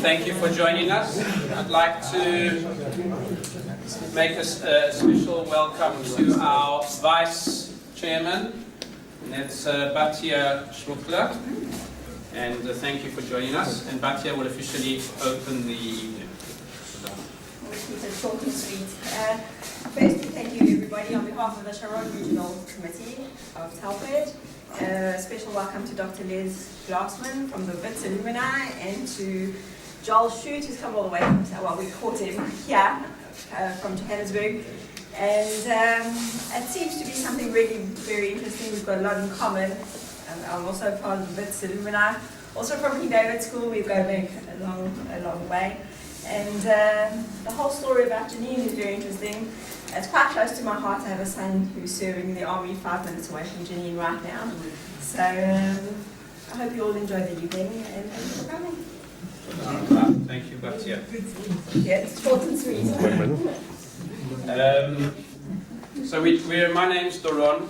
thank you for joining us. I'd like to make a special welcome to our Vice Chairman, and that's Batya Schmuckler. And thank you for joining us. And Batya will officially open the evening. It's short and sweet. Firstly, thank you everybody on behalf of the Sharon Regional Committee of Telford. Special welcome to Dr. Glassman from the WITS Alumni, and to Joel Shoot, who's come all the way from, well, we caught him here from Johannesburg. And it seems to be something really very interesting. We've got a lot in common. I'm also part of the WITS Alumni. Also from King David School, we've got back a long way. And the whole story about Janine is very interesting. It's quite close to my heart. I have a son who's serving in the army 5 minutes away from Janine right now. So I hope you all enjoy the evening, and thank you for coming. Thank you, Batya. Yeah, it's short and sweet. My name's Doron,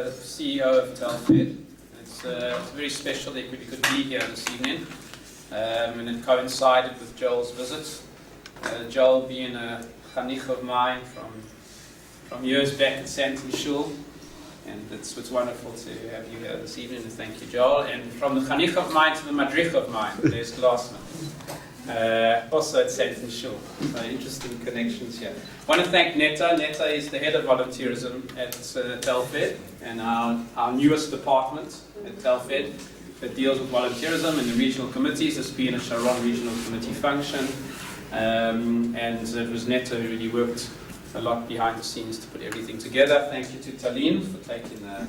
CEO of Telford. It's very special that we could be here this evening. And it coincided with Joel's visit. Joel being a chanich of mine from years back at Santon Shul, and it's wonderful to have you here this evening, and thank you, Joel. And from the chanich of mine to the madrich of mine, there's Glassman, also at Santon Shul. So interesting connections here. I want to thank Netta. Netta is the head of volunteerism at Telford, and our newest department at Telford that deals with volunteerism and the regional committees. It's been a Sharon regional committee function. And it was Netta who really worked a lot behind the scenes to put everything together. Thank you to Talene for taking the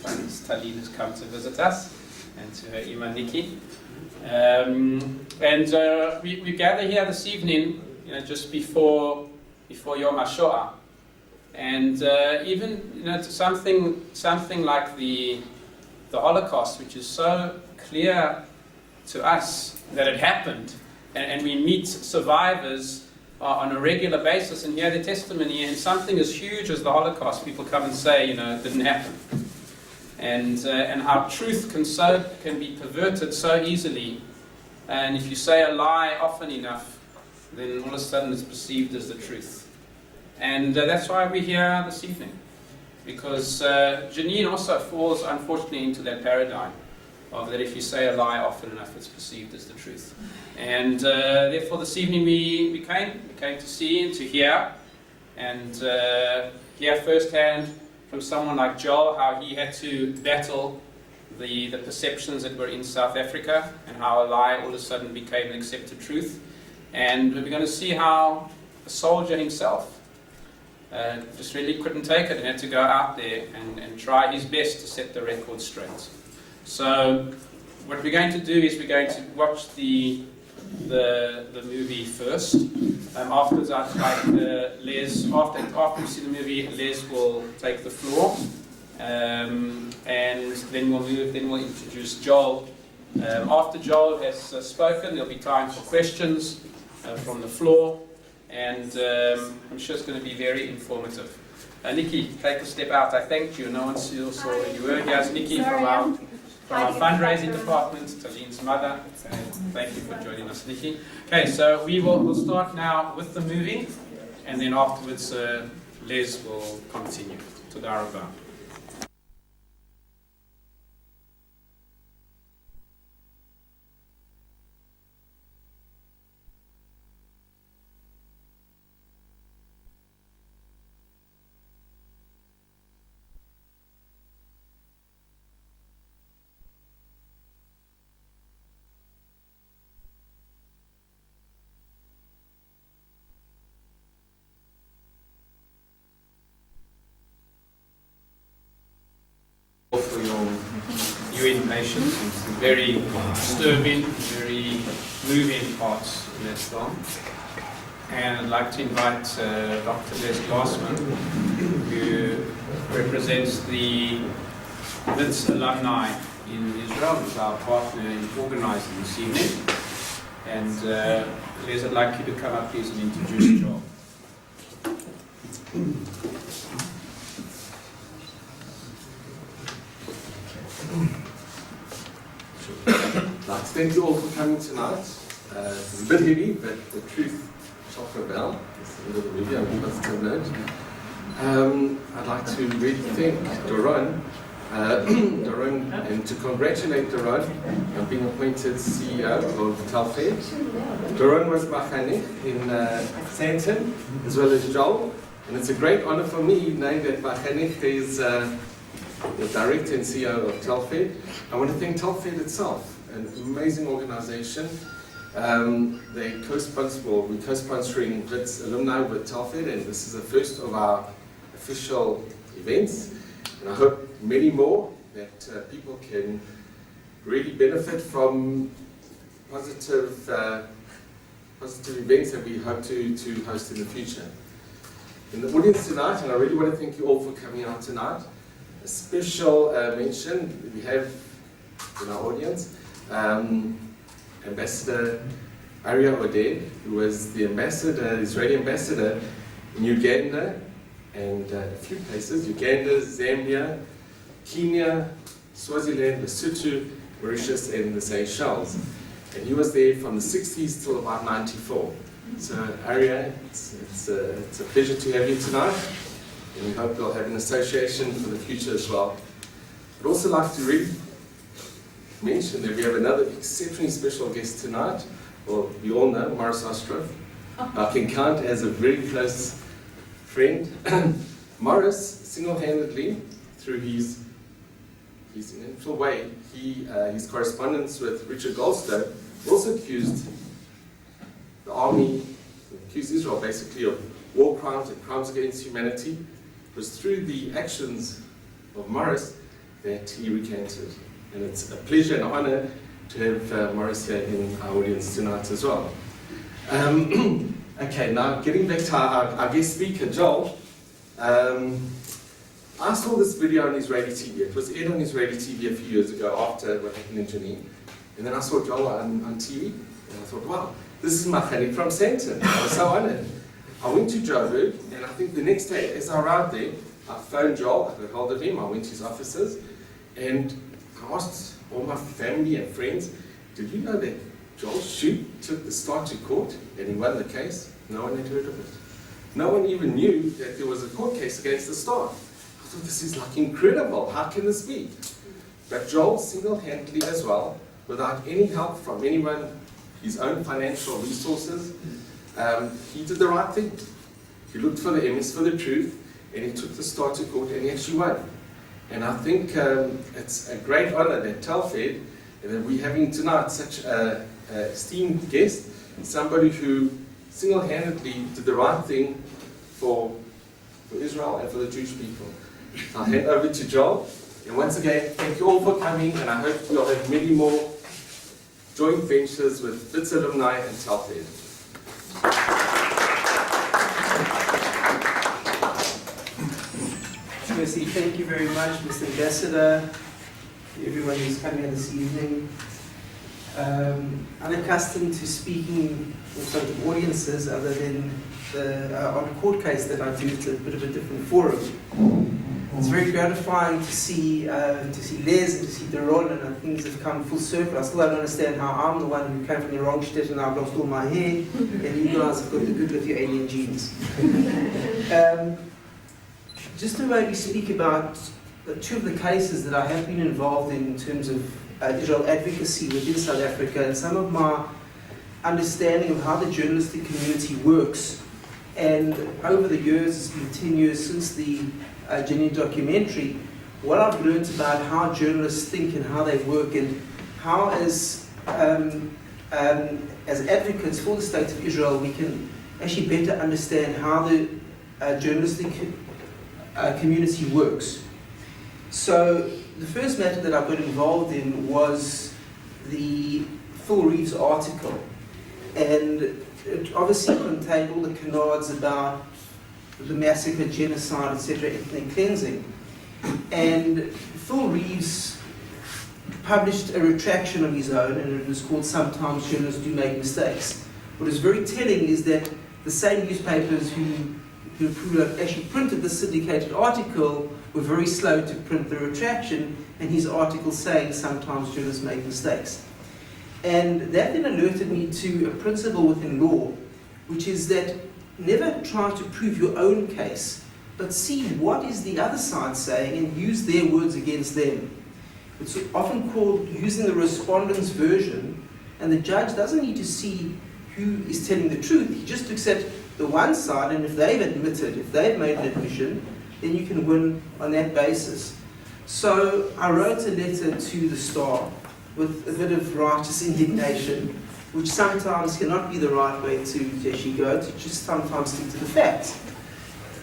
funds. Talene has come to visit us, and to her Ima Nikki. We gather here this evening, just before Yom HaShoah, and even something like the Holocaust, which is so clear to us that it happened. And we meet survivors on a regular basis and hear their testimony, and something as huge as the Holocaust, people come and say, it didn't happen. And how truth can be perverted so easily. And if you say a lie often enough, then all of a sudden it's perceived as the truth. And that's why we're here this evening. Because Janine also falls, unfortunately, into that paradigm of that if you say a lie often enough, it's perceived as the truth. And therefore this evening we came to see and to hear, and hear firsthand from someone like Joel how he had to battle the perceptions that were in South Africa, and how a lie all of a sudden became an accepted truth. And we're going to see how a soldier himself just really couldn't take it and had to go out there and try his best to set the record straight. So what we're going to do is we're going to watch the movie first. Afterwards, I'd like Les, after we see the movie, Les will take the floor, and then we'll introduce Joel. After Joel has spoken, there'll be time for questions from the floor, and I'm sure it's going to be very informative. Nikki, take a step out. I thanked you. No one saw you were. Here's Nikki from our fundraising department, Talene's mother. Thank you for joining us, Nikki. Okay, so we'll start now with the movie, and then afterwards Les will continue. Toda rabah. For your UN patience, and some very disturbing, very moving parts in that film. And I'd like to invite Dr. Glassman, who represents the WITS Alumni in Israel, who's our partner in organizing this evening. And Les, I'd like you to come up, please, and introduce Joel. Thank you all for coming tonight. It's a bit heavy, but the truth shall prevail. It's the end of the movie, I must have note. I'd like to really thank Doron, and to congratulate Doron on being appointed CEO of Telfed. Doron was Machanich in Sandton, as well as Joel, and it's a great honor for me now that Machanich is the director and CEO of Telfed. I want to thank Telfed itself, an amazing organization. We're co-sponsoring WITS Alumni with Telfed, and this is the first of our official events. And I hope many more that people can really benefit from positive events that we hope to host in the future. In the audience tonight, and I really want to thank you all for coming out tonight, a special mention we have in our audience, Ambassador Arya Oded, who was the Israeli ambassador in Uganda and a few places, Uganda, Zambia, Kenya, Swaziland, Lesotho, Mauritius, and the Seychelles. And he was there from the 60s till about 94. So Arya, it's a pleasure to have you tonight, and we hope you'll have an association for the future as well. I'd also like to really mention that we have another exceptionally special guest tonight. Well, you all know Morris Ostrov. I can count as a very close friend. Morris, single-handedly, through his initial way, his correspondence with Richard Goldstone, also accused the army, accused Israel basically of war crimes and crimes against humanity. It was through the actions of Morris that he recanted. And it's a pleasure and honor to have Morris here in our audience tonight as well. Okay, now getting back to our guest speaker, Joel. I saw this video on Israeli TV. It was aired on Israeli TV a few years ago after what happened in Jenin. And then I saw Joel on TV, and I thought, wow, this is Machanich from Sandton. I was so honored. I went to Joburg, and I think the next day, as I arrived there, I phoned Joel, I got hold of him, I went to his offices, and I asked all my family and friends, did you know that Joel Shoup took the Star to court and he won the case? No one had heard of it. No one even knew that there was a court case against the Star. I thought, this is like incredible, how can this be? But Joel single-handedly as well, without any help from anyone, his own financial resources, he did the right thing. He looked for the emes, for the truth, and he took the Star to court and he actually won. And I think it's a great honor that Telfed, and that we're having tonight such an esteemed guest, somebody who single-handedly did the right thing for Israel and for the Jewish people. I'll hand over to Joel. And once again, thank you all for coming, and I hope you'll have many more joint ventures with WITS Alumni and Telfed. Firstly, thank you very much, Mr. Ambassador, everyone who's coming here this evening. Unaccustomed to speaking in front of audiences other than on a court case that I do. It's a bit of a different forum. It's very gratifying to see Les and to see Doron, and things have come full circle. I still don't understand how I'm the one who came from the wrong state and I've lost all my hair, and you guys have got the good with your alien genes. Just to maybe speak about two of the cases that I have been involved in terms of Israel advocacy within South Africa, and some of my understanding of how the journalistic community works. And over the years, it's been 10 years since the Jenin documentary, what I've learned about how journalists think and how they work, and how as advocates for the state of Israel, we can actually better understand how the journalistic community works. So the first matter that I got involved in was the Phil Reeves article, and it obviously contained all the canards about the massacre, genocide, etc., ethnic cleansing. And Phil Reeves published a retraction of his own, and it was called "Sometimes Journalists Do Make Mistakes." What is very telling is that the same newspapers who actually printed the syndicated article were very slow to print the retraction, and his article saying sometimes journalists make mistakes. And that then alerted me to a principle within law, which is that never try to prove your own case, but see what is the other side saying and use their words against them. It's often called using the respondent's version, and the judge doesn't need to see who is telling the truth. He just looks at the one side, and if they've admitted, if they've made an admission, then you can win on that basis. So I wrote a letter to the Star with a bit of righteous indignation, which sometimes cannot be the right way to actually go, to just sometimes stick to the facts.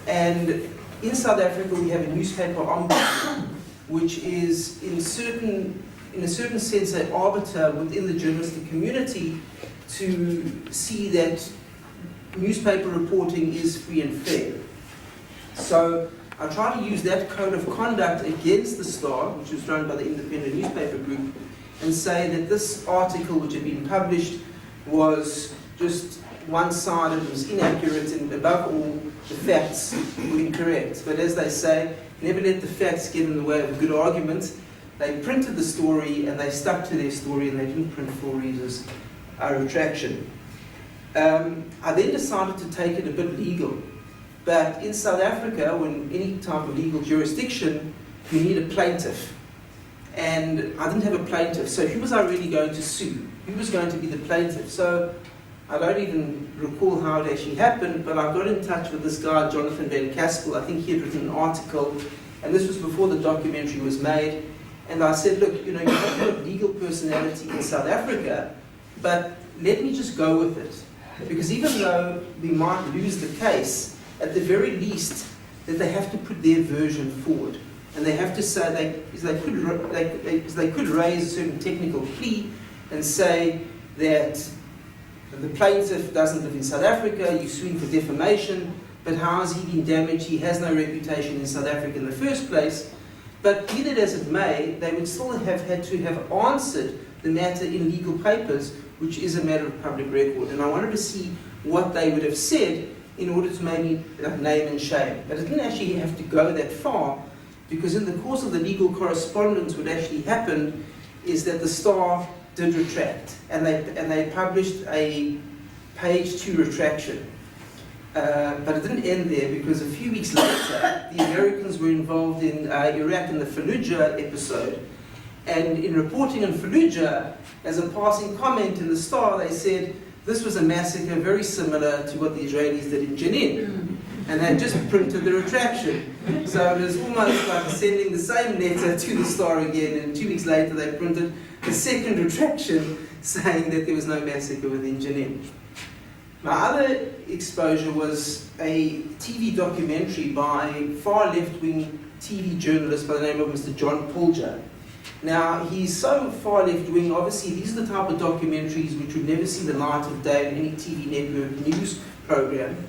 And in South Africa we have a newspaper ombudsman, which is in a certain sense an arbiter within the journalistic community to see that newspaper reporting is free and fair. So I try to use that code of conduct against the Star, which was run by the Independent Newspaper Group, and say that this article which had been published was just one-sided, was inaccurate, and above all, the facts were incorrect. But as they say, never let the facts get in the way of a good argument. They printed the story and they stuck to their story, and they didn't print for readers a retraction. I then decided to take it a bit legal. But in South Africa, when any type of legal jurisdiction, you need a plaintiff. And I didn't have a plaintiff, so who was I really going to sue? Who was going to be the plaintiff? So I don't even recall how it actually happened, but I got in touch with this guy, Jonathan Van Caspel. I think he had written an article, and this was before the documentary was made. And I said, look, you have got legal personality in South Africa, but let me just go with it. Because even though we might lose the case, at the very least, that they have to put their version forward. And they have to say, they could raise a certain technical plea and say that the plaintiff doesn't live in South Africa, you're suing for defamation, but how has he been damaged? He has no reputation in South Africa in the first place. But be that as it may, they would still have had to have answered the matter in legal papers, which is a matter of public record. And I wanted to see what they would have said in order to maybe name and shame. But it didn't actually have to go that far, because in the course of the legal correspondence, what actually happened is that the Star did retract, and they published a page 2 retraction. But it didn't end there, because a few weeks later, the Americans were involved in Iraq in the Fallujah episode. And in reporting on Fallujah, as a passing comment in the Star, they said, this was a massacre very similar to what the Israelis did in Jenin. And they just printed the retraction. So it was almost like sending the same letter to the Star again, and 2 weeks later they printed the second retraction saying that there was no massacre within Jenin. My other exposure was a TV documentary by far left-wing TV journalist by the name of Mr. John Pulger. Now, he's so far left-wing, obviously these are the type of documentaries which would never see the light of day in any TV network news program.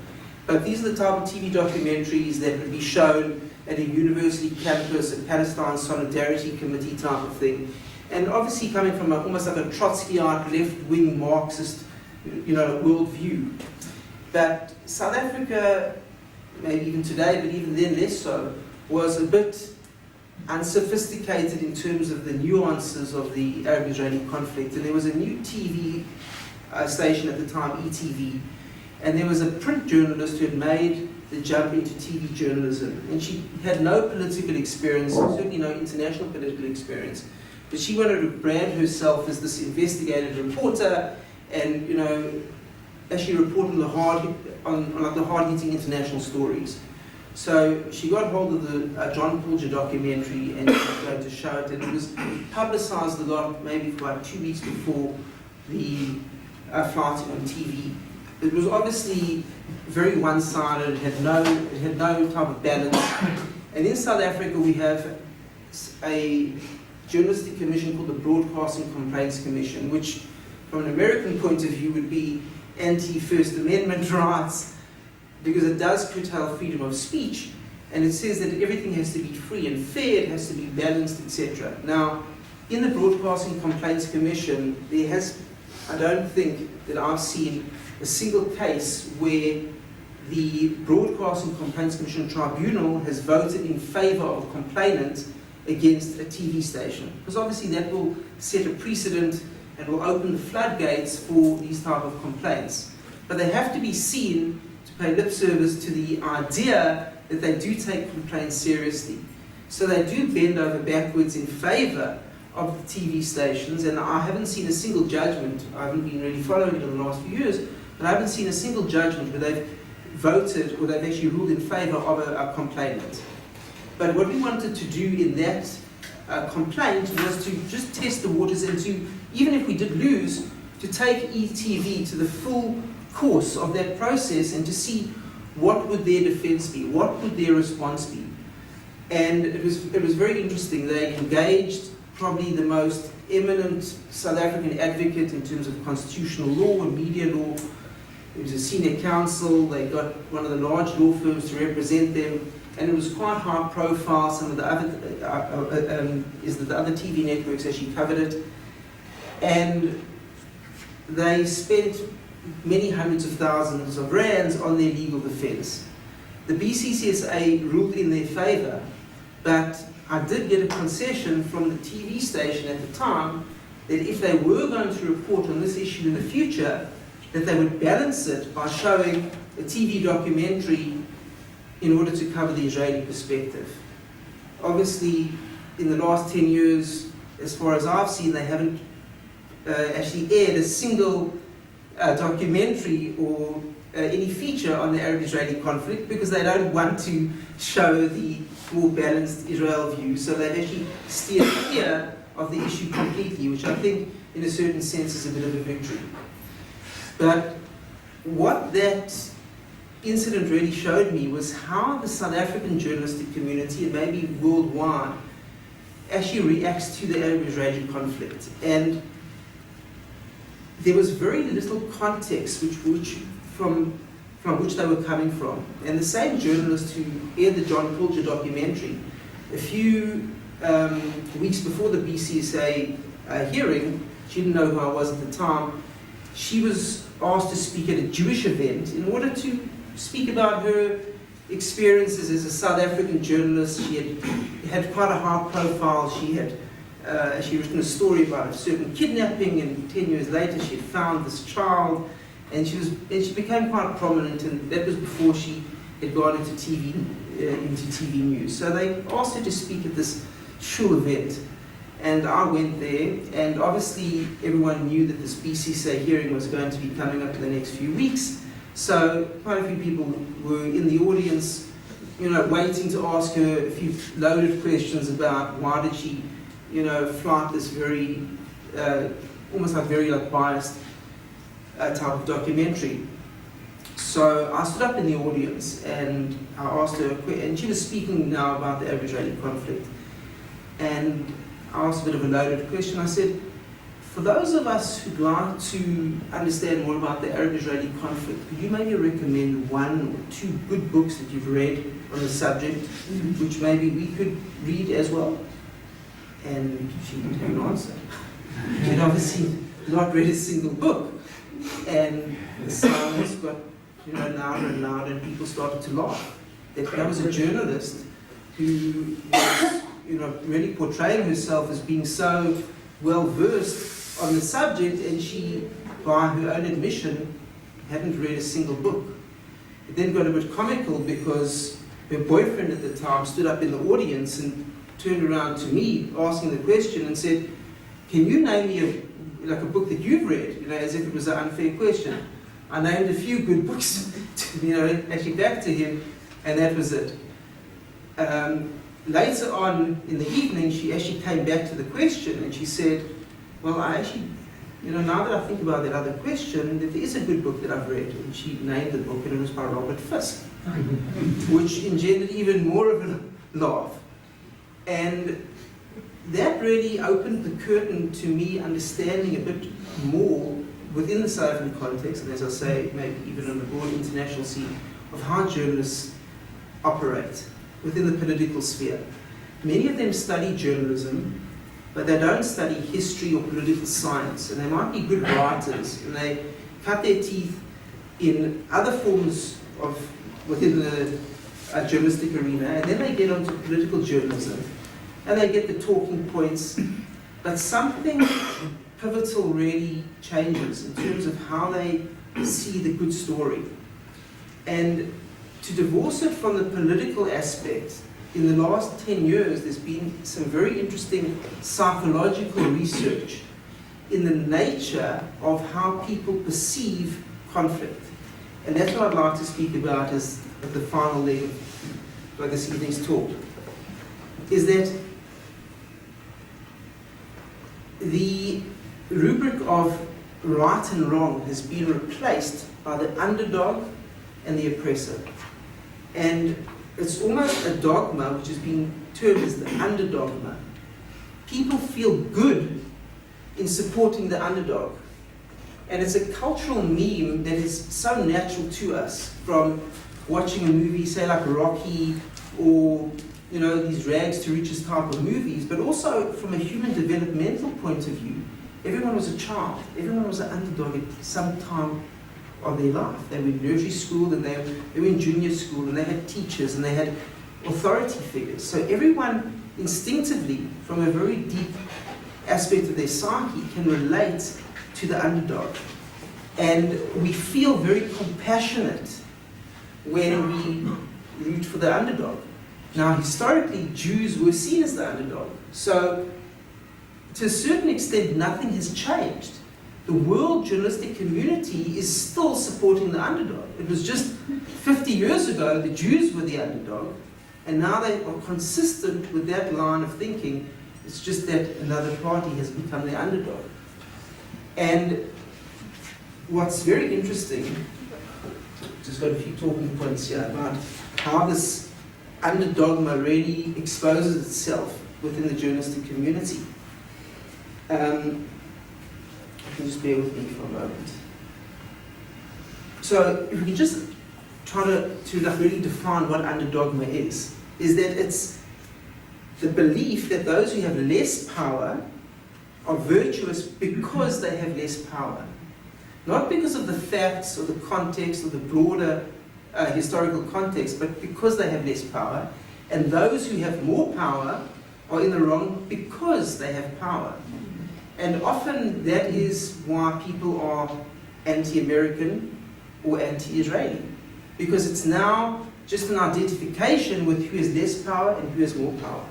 But these are the type of TV documentaries that would be shown at a university campus, a Palestine Solidarity Committee type of thing. And obviously coming from almost like a Trotskyite left-wing Marxist worldview. But South Africa, maybe even today, but even then less so, was a bit unsophisticated in terms of the nuances of the Arab-Israeli conflict. And there was a new TV station at the time, ETV, and there was a print journalist who had made the jump into TV journalism. And she had no political experience, certainly no international political experience, but she wanted to brand herself as this investigative reporter and, actually report on the hard-hitting international stories. So she got hold of the John Pulger documentary and she was going to show it, and it was publicized a lot, maybe for about 2 weeks before the flight on TV. It was obviously very one-sided, it had no type of balance. And in South Africa we have a journalistic commission called the Broadcasting Complaints Commission, which from an American point of view would be anti-First Amendment rights, because it does curtail freedom of speech, and it says that everything has to be free and fair, it has to be balanced, etc. Now, in the Broadcasting Complaints Commission, I don't think that I've seen a single case where the Broadcasting Complaints Commission Tribunal has voted in favour of a complainant against a TV station. Because obviously that will set a precedent and will open the floodgates for these type of complaints. But they have to be seen to pay lip service to the idea that they do take complaints seriously. So they do bend over backwards in favour of the TV stations, and I haven't seen a single judgment. I haven't been really following it in the last few years, but I haven't seen a single judgment where they've voted or they've actually ruled in favour of a complainant. But what we wanted to do in that complaint was to just test the waters and to, even if we did lose, to take ETV to the full course of that process and to see what would their defence be, what would their response be. And it was very interesting. They engaged probably the most eminent South African advocate in terms of constitutional law and media law. It was a senior counsel. They got one of the large law firms to represent them, and it was quite high profile. Some of the other the other TV networks actually covered it, and they spent many hundreds of thousands of rands on their legal defence. The BCCSA ruled in their favour, but I did get a concession from the TV station at the time that if they were going to report on this issue in the future, that they would balance it by showing a TV documentary in order to cover the Israeli perspective. Obviously, in the last 10 years, as far as I've seen, they haven't actually aired a single documentary or any feature on the Arab-Israeli conflict because they don't want to show the more balanced Israel view. So they've actually steered clear of the issue completely, which I think in a certain sense is a bit of a victory. But what that incident really showed me was how the South African journalistic community, and maybe worldwide, actually reacts to the Arab-Israeli conflict. And there was very little context from which they were coming from. And the same journalist who aired the John Pilger documentary, a few weeks before the BCSA hearing, she didn't know who I was at the time, she was asked to speak at a Jewish event in order to speak about her experiences as a South African journalist. She had quite a high profile. She had written a story about a certain kidnapping, and 10 years later she had found this child, and she became quite prominent, and that was before she had gone into TV news. So they asked her to speak at this shul event, and I went there, and obviously everyone knew that this BCCA hearing was going to be coming up in the next few weeks, so quite a few people were in the audience, waiting to ask her a few loaded questions about why did she flight this very, almost like very biased type of documentary. So I stood up in the audience and I asked her, and she was speaking now about the Arab-Israeli conflict. And I asked a bit of a loaded question. I said, for those of us who'd like to understand more about the Arab-Israeli conflict, could you maybe recommend one or two good books that you've read on the subject, which maybe we could read as well? And she didn't have an answer. She'd obviously not read a single book. And the silence got louder and louder, and people started to laugh. That was a journalist who was really portraying herself as being so well versed on the subject, and she, by her own admission, hadn't read a single book. It then got a bit comical because her boyfriend at the time stood up in the audience and turned around to me asking the question and said, can you name me a book that you've read, as if it was an unfair question. I named a few good books actually back to him, and that was it. Later on in the evening, she actually came back to the question and she said, well, I actually, now that I think about that other question, that there is a good book that I've read. And she named the book, and it was by Robert Fisk, which engendered even more of a laugh. And that really opened the curtain to me understanding a bit more within the South African context, and as I say, maybe even on the broad international scene, of how journalists operate within the political sphere. Many of them study journalism, but they don't study history or political science, and they might be good writers, and they cut their teeth in other forms of within the journalistic arena, and then they get onto political journalism, and they get the talking points, but something pivotal really changes in terms of how they see the good story. And to divorce it from the political aspect, in the last 10 years, there's been some very interesting psychological research in the nature of how people perceive conflict. And that's what I'd like to speak about as at the final leg of this evening's talk, is that the rubric of right and wrong has been replaced by the underdog and the oppressor. And it's almost a dogma which has been termed as the underdogma. People feel good in supporting the underdog. And it's a cultural meme that is so natural to us, from watching a movie, say like Rocky, or these rags to riches type of movies, but also from a human developmental point of view. Everyone was a child. Everyone was an underdog at some time of their life. They were in nursery school, and they were in junior school, and they had teachers, and they had authority figures. So everyone instinctively, from a very deep aspect of their psyche, can relate to the underdog. And we feel very compassionate when we root for the underdog. Now, historically, Jews were seen as the underdog. So, to a certain extent, nothing has changed. The world journalistic community is still supporting the underdog. It was just 50 years ago, the Jews were the underdog, and now they are consistent with that line of thinking. It's just that another party has become the underdog. And what's very interesting, just got a few talking points here about how this underdogma really exposes itself within the journalistic community. You can just bear with me for a moment. So if we can just try to really define what underdogma is that it's the belief that those who have less power are virtuous because they have less power. Not because of the facts or the context or the broader historical context, but because they have less power. And those who have more power are in the wrong because they have power. And often that is why people are anti-American or anti-Israeli. Because it's now just an identification with who has less power and who has more power.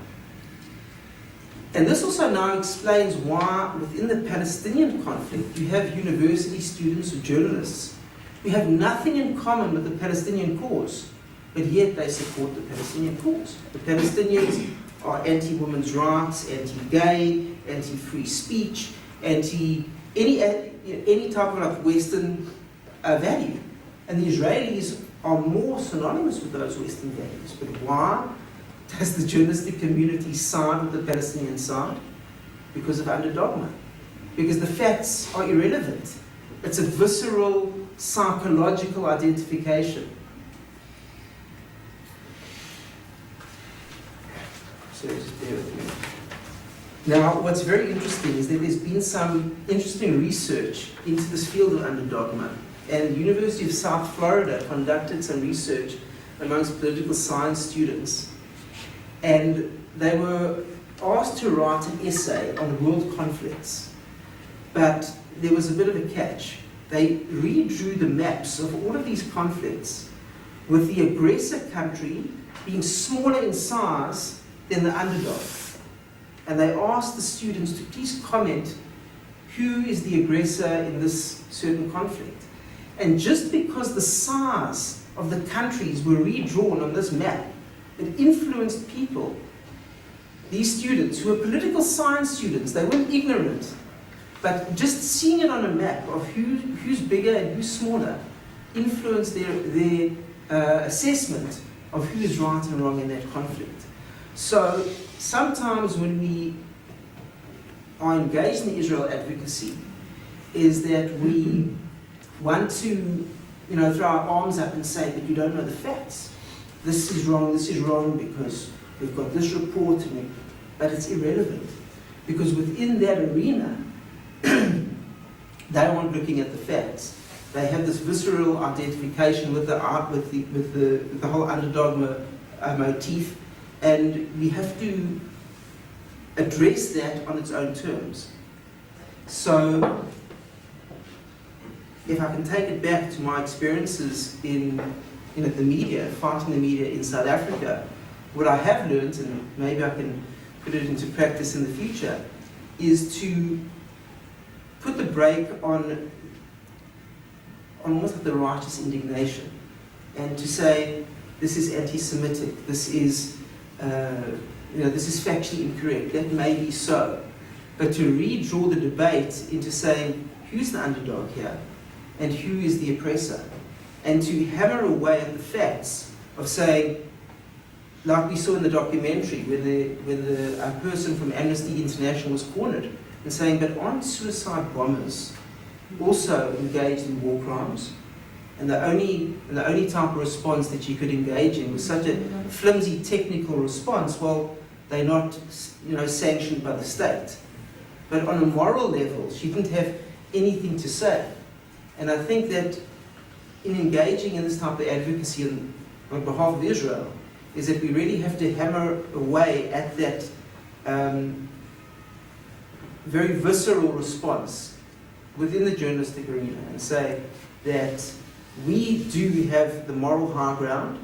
And this also now explains why within the Palestinian conflict you have university students or journalists who have nothing in common with the Palestinian cause, but yet they support the Palestinian cause. The Palestinians are anti-women's rights, anti-gay, anti-free speech, any type of like Western value. And the Israelis are more synonymous with those Western values. But why does the journalistic community side with the Palestinian side? Because of underdogma. Because the facts are irrelevant. It's a visceral, psychological identification. So just bear with me. Now, what's very interesting is that there's been some interesting research into this field of underdogma. And the University of South Florida conducted some research amongst political science students. And they were asked to write an essay on world conflicts. But there was a bit of a catch. They redrew the maps of all of these conflicts with the aggressor country being smaller in size than the underdog. And they asked the students to please comment who is the aggressor in this certain conflict. And just because the size of the countries were redrawn on this map, it influenced people. These students, who were political science students, they weren't ignorant, but just seeing it on a map of who's bigger and who's smaller influenced their assessment of who is right and wrong in that conflict. So sometimes when we are engaged in Israel advocacy, is that we want to throw our arms up and say, but you don't know the facts. This is wrong because we've got this report, but it's irrelevant. Because within that arena, they aren't looking at the facts. They have this visceral identification with the whole underdogma motif, and we have to address that on its own terms. So, if I can take it back to my experiences in the media, fighting the media in South Africa, what I have learned, and maybe I can put it into practice in the future, is to put the brake on almost like the righteous indignation, and to say this is anti-Semitic, this is this is factually incorrect. That may be so, but to redraw the debate into saying who's the underdog here, and who is the oppressor, and to hammer away at the facts of saying, like we saw in the documentary, when a person from Amnesty International was cornered and saying, but aren't suicide bombers also engaged in war crimes? And the only type of response that you could engage in was such a flimsy technical response. Well, they're not, sanctioned by the state. But on a moral level, she didn't have anything to say. And I think that in engaging in this type of advocacy on behalf of Israel, is that we really have to hammer away at that very visceral response within the journalistic arena and say that we do have the moral high ground,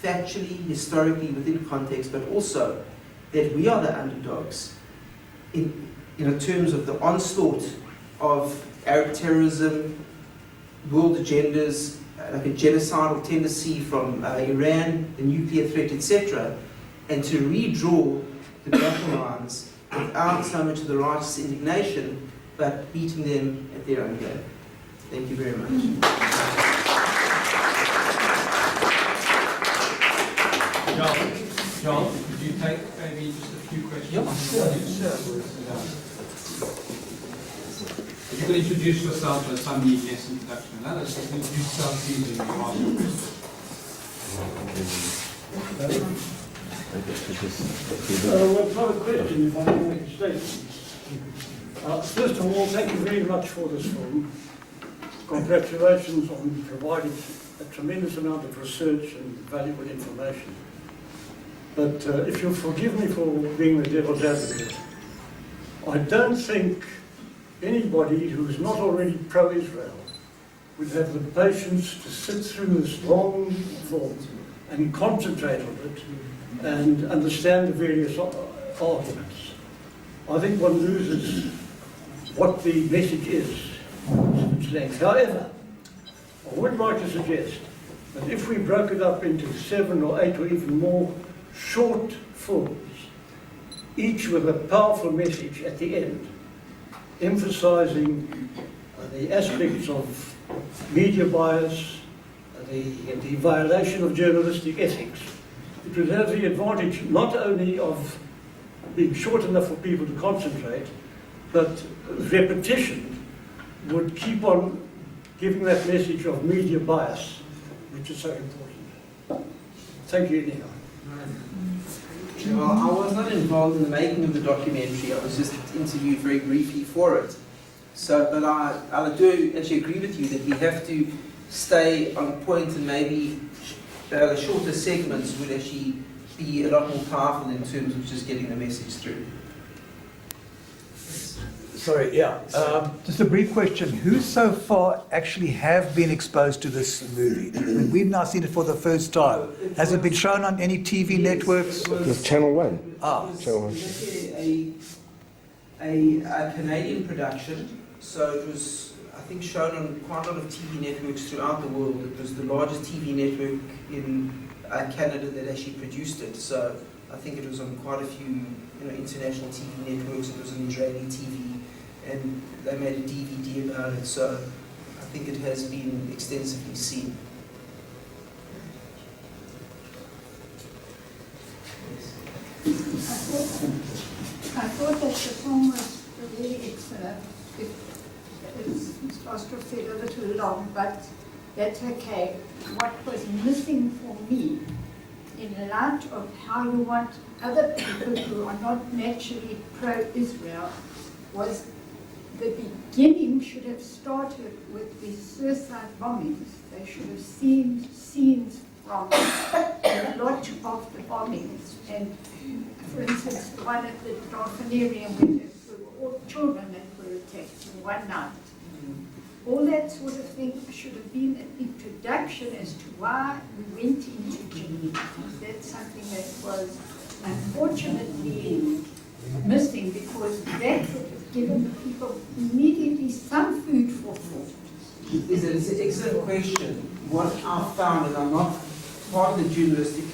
factually, historically, within context, but also that we are the underdogs in terms of the onslaught of Arab terrorism, world agendas, like a genocidal tendency from Iran, the nuclear threat, etc., and to redraw the battle lines without so much of the righteous indignation, but beating them at their own game. Thank you very much. John, could you take maybe just a few questions? If you could introduce yourself as some need less introduction. Now let's introduce yourself please and you ask your question. Well, private question, if I may make a statement. First of all, thank you very much for this film. Congratulations on providing a tremendous amount of research and valuable information. But if you'll forgive me for being the devil's advocate, I don't think anybody who is not already pro-Israel would have the patience to sit through this long film and concentrate on it and understand the various arguments. I think one loses what the message is. However, I would like to suggest that if we broke it up into 7 or 8 or even more short films, each with a powerful message at the end, emphasizing the aspects of media bias, the violation of journalistic ethics, it would have the advantage not only of being short enough for people to concentrate, but repetition would keep on giving that message of media bias, which is so important. Thank you, anyhow. Well, I was not involved in the making of the documentary. I was just interviewed very briefly for it. So, but I do actually agree with you that we have to stay on point, and maybe the shorter segments would actually be a lot more powerful in terms of just getting the message through. Sorry, yeah. Just a brief question. Who so far actually have been exposed to this movie? I mean, we've now seen it for the first time. Has it been shown on any TV networks? It's Channel 1. Ah. Channel 1. A Canadian production, so it was, I think, shown on quite a lot of TV networks throughout the world. It was the largest TV network in Canada that actually produced it. So I think it was on quite a few international TV networks. It was on Israeli TV. And they made a DVD about it, so I think it has been extensively seen. I thought that the film was really excellent. As Mr. Ostrov said, a little long, but that's okay. What was missing for me, in light of how you want other people who are not naturally pro-Israel, was the beginning should have started with the suicide bombings. They should have seen scenes from a lot of the bombings. And for instance, the one at the Dolphinarium, where there were all children that were attacked in one night. All that sort of thing should have been an introduction as to why we went into Geneva. That's something that was unfortunately missing, because that would have given the people immediately some food for thought. It's an excellent question. What I've found, and I'm not part of the journalistic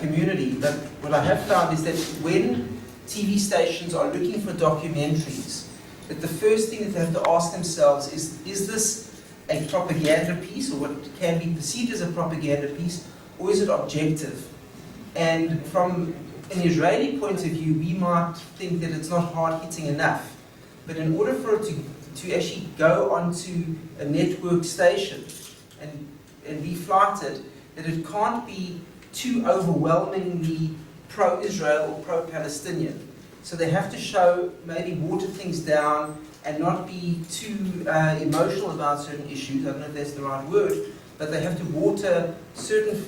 community, but what I have found is that when TV stations are looking for documentaries, that the first thing that they have to ask themselves is this a propaganda piece, or what can be perceived as a propaganda piece, or is it objective? And from an Israeli point of view, we might think that it's not hard-hitting enough. But in order for it to actually go onto a network station and be flighted, that it can't be too overwhelmingly pro-Israel or pro-Palestinian. So they have to show, maybe water things down and not be too emotional about certain issues. I don't know if that's the right word, but they have to water certain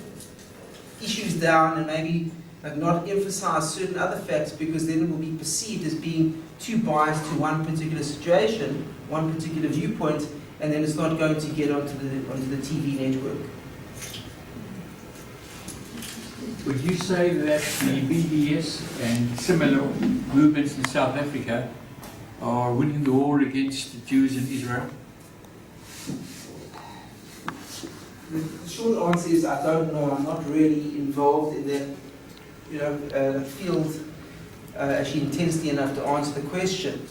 issues down and maybe not emphasize certain other facts, because then it will be perceived as being too biased to one particular situation, one particular viewpoint, and then it's not going to get onto the TV network. Would you say that the BDS and similar movements in South Africa are winning the war against the Jews in Israel? The short answer is I don't know. I'm not really involved in that field actually intensely enough to answer the question.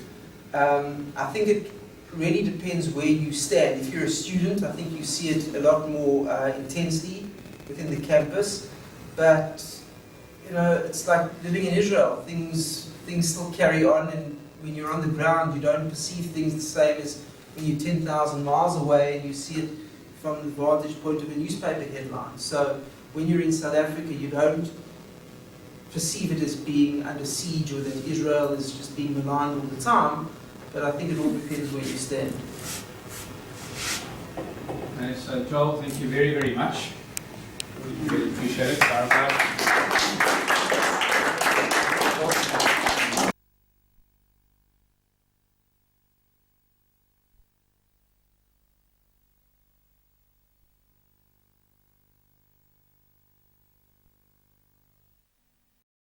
I think it really depends where you stand. If you're a student, I think you see it a lot more intensely within the campus. But it's like living in Israel. Things still carry on, and when you're on the ground, you don't perceive things the same as when you're 10,000 miles away and you see it from the vantage point of a newspaper headline. So when you're in South Africa, you don't perceive it as being under siege, or that Israel is just being maligned all the time. But I think it all depends where you stand. So Joel, thank you very, very much. We really appreciate it.